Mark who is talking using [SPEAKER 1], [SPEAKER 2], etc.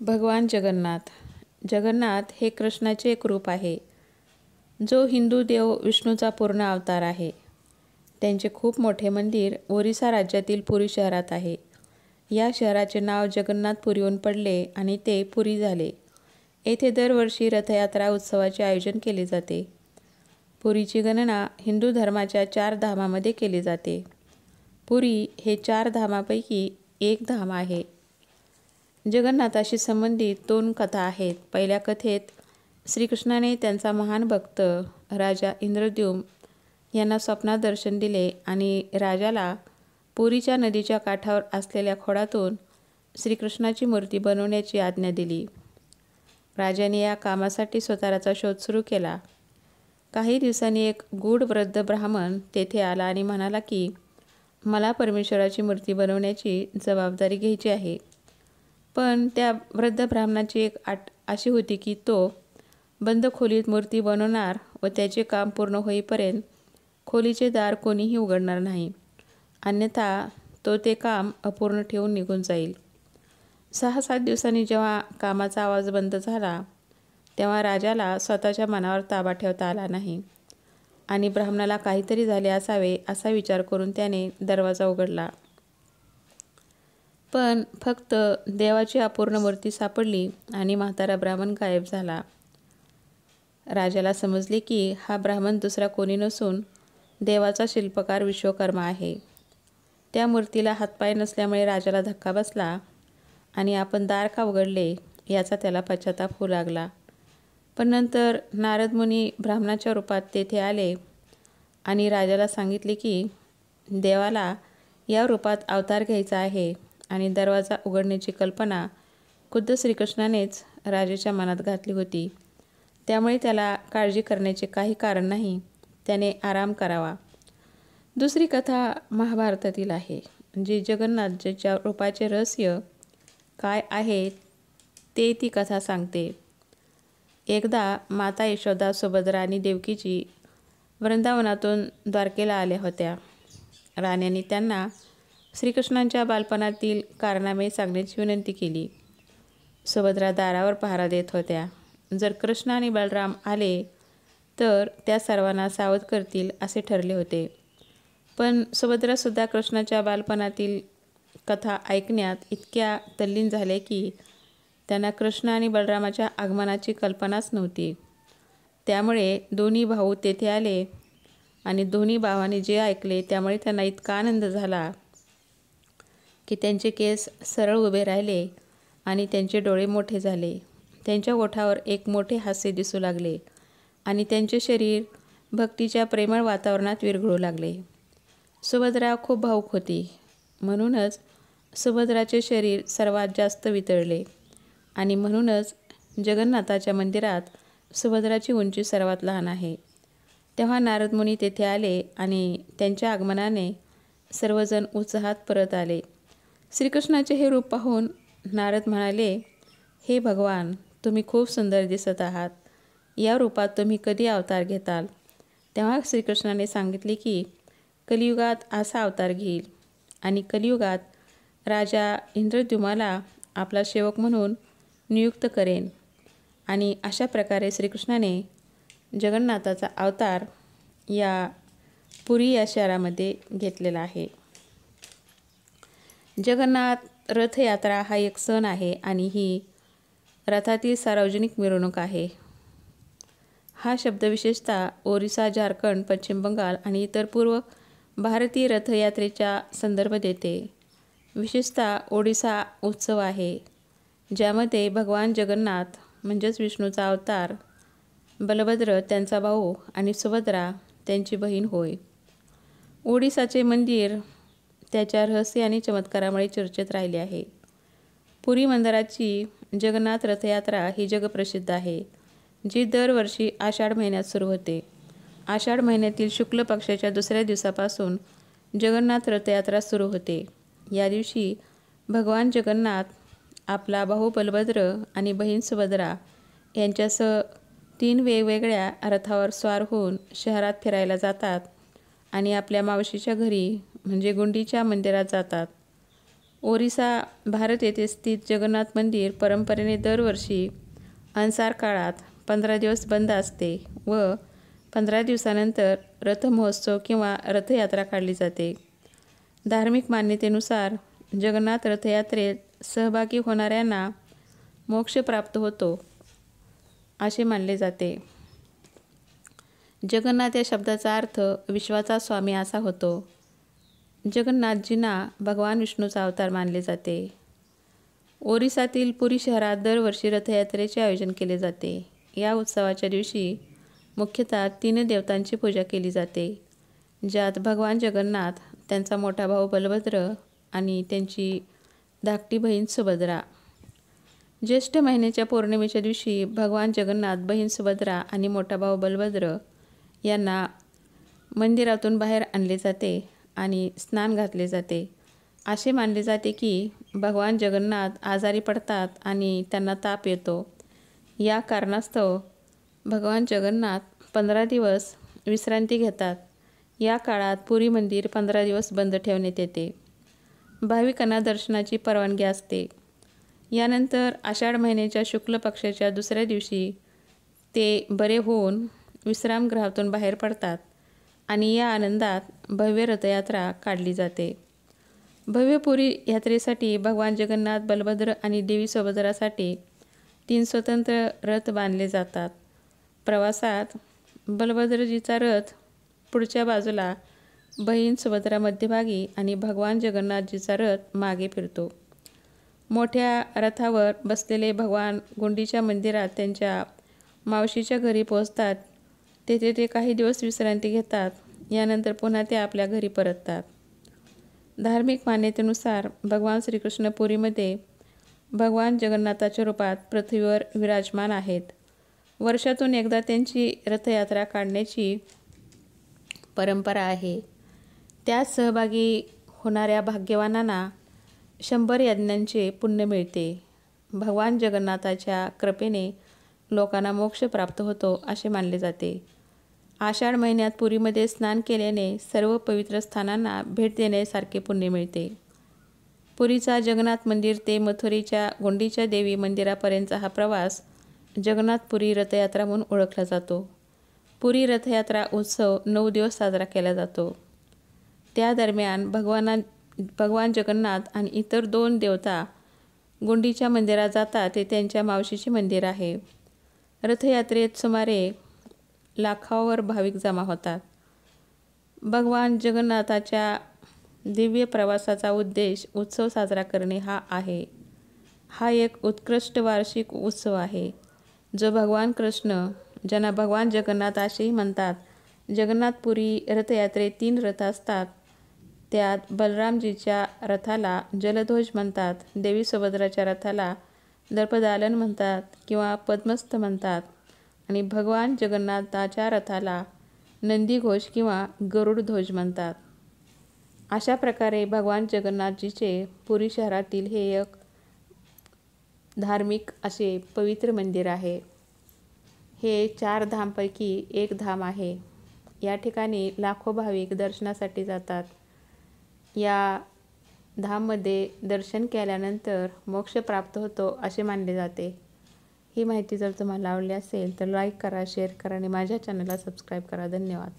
[SPEAKER 1] भगवान जगन्नाथ. जगन्नाथ हे कृष्णाचे एक रूप आहे, जो हिंदू देव विष्णूचा पूर्ण अवतार आहे. त्यांचे खूप मोठे मंदिर ओरिसा राज्यातील पुरी शहरात आहे. या शहराचे नाव जगन्नाथपुरीहून पडले आणि ते पुरी झाले. येथे दरवर्षी रथयात्रा उत्सवाचे आयोजन केले जाते. पुरीची गणना हिंदू धर्माच्या 4 धामामध्ये केली जाते. पुरी हे 4 धामापैकी एक धाम आहे. जगन्नाथाशी संबंधित 2 कथा आहेत. पहिल्या कथेत श्रीकृष्णाने त्यांचा महान भक्त राजा इंद्रद्युम्न यांना स्वप्नात दर्शन दिले आणि राजाला पुरीच्या नदीच्या काठावर असलेल्या खोडातून श्रीकृष्णाची मूर्ती बनवण्याची आज्ञा दिली. राजाने या कामासाठी स्वतःचा शोध सुरू केला. काही दिवसांनी एक गूढ वृद्ध ब्राह्मण तेथे आला आणि म्हणाला की मला परमेश्वराची मूर्ती बनवण्याची जबाबदारी घ्यायची आहे. पण त्या वृद्ध ब्राह्मणाची एक अट अशी होती की तो बंद खोलीत मूर्ती बनवणार व त्याचे काम पूर्ण होईपर्यंत खोलीचे दार कोणीही उघडणार नाही, अन्यथा तो ते काम अपूर्ण ठेवून निघून जाईल. 6-7 दिवसांनी जेव्हा कामाचा आवाज बंद झाला, तेव्हा राजाला स्वतःच्या मनावर ताबा ठेवता आला नाही आणि ब्राह्मणाला काहीतरी झाले असावे असा विचार करून त्याने दरवाजा उघडला. पण फक्त देवाची अपूर्ण मूर्ती सापडली आणि म्हातारा ब्राह्मण गायब झाला. राजाला समजले की हा ब्राह्मण दुसरा कोणी नसून देवाचा शिल्पकार विश्वकर्मा आहे. त्या मूर्तीला हातपाय नसल्यामुळे राजाला धक्का बसला आणि आपण दार का उघडले याचा त्याला पश्चाताप होऊ लागला. पण नंतर नारद मुनी ब्राह्मणाच्या रूपात तेथे आले आणि राजाला सांगितले की देवाला या रूपात अवतार घ्यायचा आहे आणि दरवाजा उघडण्याची कल्पना खुद्द श्रीकृष्णानेच राजाच्या मनात घातली होती. त्यामुळे त्याला काळजी करण्याचे काही कारण नाही, त्याने आराम करावा. दुसरी कथा महाभारतातील आहे, जी जगन्नाथच्या रूपाचे रहस्य काय आहे ते ती कथा सांगते. एकदा माता यशोदा, सुभद्रा आणि देवकीजी वृंदावनातून द्वारकेला आल्या होत्या. राण्याने त्यांना श्रीकृष्णांच्या बालपणातील कारनामे सांगण्याची विनंती केली. सुभद्रा दारावर पहारा देत होत्या. जर कृष्ण आणि बलराम आले तर त्या सर्वांना सावध करतील असे ठरले होते. पण सुभद्रासुद्धा कृष्णाच्या बालपणातील कथा ऐकण्यात इतक्या तल्लीन झाल्या की त्यांना कृष्ण आणि बलरामाच्या आगमनाची कल्पनाच नव्हती. त्यामुळे दोन्ही भाऊ तेथे आले आणि दोन्ही भावांनी जे ऐकले त्यामुळे त्यांना इतका आनंद झाला की त्यांचे केस सरळ उभे राहिले आणि त्यांचे डोळे मोठे झाले. त्यांच्या ओठावर एक मोठे हास्य दिसू लागले आणि त्यांचे शरीर भक्तीच्या प्रेमळ वातावरणात विरघळू लागले. सुभद्रा खूप भावूक होती, म्हणूनच सुभद्राचे शरीर सर्वात जास्त वितळले आणि म्हणूनच जगन्नाथाच्या मंदिरात सुभद्राची उंची सर्वात लहान आहे. तेव्हा नारद मुनी तेथे आले आणि त्यांच्या आगमनाने सर्वजण उत्साहात परत आले. श्रीकृष्णाचे हे रूप पाहून नारद म्हणाले, हे भगवान, तुम्ही खूप सुंदर दिसत आहात. या रूपात तुम्ही कधी अवतार घेताल? तेव्हा श्रीकृष्णाने सांगितले की कलियुगात असा अवतार घेईल आणि कलियुगात राजा इंद्रद्युम्नाला आपला सेवक म्हणून नियुक्त करेन. आणि अशा प्रकारे श्रीकृष्णाने जगन्नाथाचा अवतार या पुरी या शहरामध्ये घेतलेला आहे. जगन्नाथ रथयात्रा हा एक सण आहे आणि ही रथातील सार्वजनिक मिरवणूक आहे. हा शब्द विशेषतः ओरिसा, झारखंड, पश्चिम बंगाल आणि इतर पूर्व भारतीय रथयात्रेचा संदर्भ देते. विशेषतः ओडिसा उत्सव आहे, ज्यामध्ये भगवान जगन्नाथ म्हणजेच विष्णूचा अवतार, बलभद्र त्यांचा भाऊ आणि सुभद्रा त्यांची बहीण होय. ओडिसाचे मंदिर त्याच्या रहस्य आणि चमत्कारामुळे चर्चेत राहिले आहे. पुरी मंदिराची जगन्नाथ रथयात्रा ही जगप्रसिद्ध आहे, जी दरवर्षी आषाढ महिन्यात सुरू होते. आषाढ महिन्यातील शुक्ल पक्षाच्या दुसऱ्या दिवसापासून जगन्नाथ रथयात्रा सुरू होते. या दिवशी भगवान जगन्नाथ आपला भाऊ बलभद्र आणि बहीण सुभद्रा यांच्यासह 3 वेगवेगळ्या रथावर स्वार होऊन शहरात फिरायला जातात आणि आपल्या मावशीच्या घरी म्हणजे गुंडीच्या मंदिरात जातात. ओरिसा, भारत येथे स्थित जगन्नाथ मंदिर परंपरेने दरवर्षी अन्सार काळात 15 दिवस बंद असते व 15 दिवसानंतर रथमहोत्सव किंवा रथयात्रा काढली जाते. धार्मिक मान्यतेनुसार जगन्नाथ रथयात्रेत सहभागी होणाऱ्यांना मोक्ष प्राप्त होतो असे मानले जाते. जगन्नाथ या शब्दाचा अर्थ विश्वाचा स्वामी असा होतो. जगन्नाथजींना भगवान विष्णूचा अवतार मानले जाते. ओरिसातील पुरी शहरात दरवर्षी रथयात्रेचे आयोजन केले जाते. या उत्सवाच्या दिवशी मुख्यतः 3 देवतांची पूजा केली जाते, ज्यात भगवान जगन्नाथ, त्यांचा मोठा भाऊ बलभद्र आणि त्यांची धाकटी बहीण सुभद्रा. ज्येष्ठ महिन्याच्या पौर्णिमेच्या दिवशी भगवान जगन्नाथ, बहीण सुभद्रा आणि मोठा भाऊ बलभद्र यांना मंदिरातून बाहेर आणले जाते आणि स्नान घातले जाते. असे मानले जाते की भगवान जगन्नाथ आजारी पडतात आणि त्यांना ताप येतो. या कारणास्तव भगवान जगन्नाथ 15 दिवस विश्रांती घेतात. या काळात पुरी मंदिर 15 दिवस बंद ठेवण्यात येते. भाविकांना दर्शनाची परवानगी असते. यानंतर आषाढ महिन्याच्या शुक्ल पक्षाच्या दुसऱ्या दिवशी ते बरे होऊन विश्रामगृहातून बाहेर पडतात आणि या आनंदात भव्य रथयात्रा काढली जाते. भव्य पुरी यात्रेसाठी भगवान जगन्नाथ, बलभद्र आणि देवी सुभद्रासाठी 3 स्वतंत्र रथ बांधले जातात. प्रवासात बलभद्रजीचा रथ पुढच्या बाजूला, बहीण सुभद्रा मध्यभागी आणि भगवान जगन्नाथजीचा रथ मागे फिरतो. मोठ्या रथावर बसलेले भगवान गुंडीच्या मंदिरात त्यांच्या मावशीच्या घरी पोहोचतात. तेथे ते काही दिवस विश्रांती घेतात. यानंतर पुन्हा ते आपल्या घरी परततात. धार्मिक मान्यतेनुसार भगवान श्रीकृष्ण पुरीमध्ये भगवान जगन्नाथाच्या रूपात पृथ्वीवर विराजमान आहेत. वर्षातून एकदा त्यांची रथयात्रा काढण्याची परंपरा आहे. त्यात सहभागी होणाऱ्या भाग्यवानांना 100 यज्ञांचे पुण्य मिळते. भगवान जगन्नाथाच्या कृपेने लोकांना मोक्ष प्राप्त होतो असे मानले जाते. आषाढ महिन्यात पुरीमध्ये स्नान केल्याने सर्व पवित्र स्थानांना भेट देण्यासारखे पुण्य मिळते. पुरीचा जगन्नाथ मंदिर ते मथुरेच्या गुंडीच्या देवी मंदिरापर्यंतचा हा प्रवास जगन्नाथपुरी रथयात्रा म्हणून ओळखला जातो. पुरी रथयात्रा उत्सव 9 दिवस साजरा केला जातो. त्या दरम्यान भगवान जगन्नाथ आणि इतर 2 देवता गुंडीच्या मंदिरात जातात. ते त्यांच्या मावशीचे मंदिर आहे. रथयात्रेत सुमारे लाखावर भाविक जमा होतात. भगवान जगन्नाथाच्या दिव्य प्रवासाचा उद्देश उत्सव साजरा करणे हा आहे. हा एक उत्कृष्ट वार्षिक उत्सव आहे जो भगवान कृष्ण, ज्यांना भगवान जगन्नाथ असेही म्हणतात, जगन्नाथपुरी रथयात्रेत 3 रथ असतात. त्यात बलरामजीच्या रथाला जलध्वज म्हणतात, देवी सुभद्राच्या रथाला दर्पदालन म्हणतात किंवा पद्मस्थ म्हणतात आणि भगवान जगन्नाथाच्या रथाला नंदीघोष किंवा गरुडध्वज म्हणतात. अशा प्रकारे भगवान जगन्नाथजीचे पुरी शहरातील हे एक धार्मिक असे पवित्र मंदिर आहे. हे 4 धामपैकी एक धाम आहे. या ठिकाणी लाखो भाविक दर्शनासाठी जातात. या धाममध्ये दर्शन केल्यानंतर मोक्ष प्राप्त होतो असे मानले जाते. ही माहिती जर तुम्हाला आवडली असेल तर लाईक करा, शेअर करा आणि माझ्या चॅनलला सबस्क्राईब करा. धन्यवाद.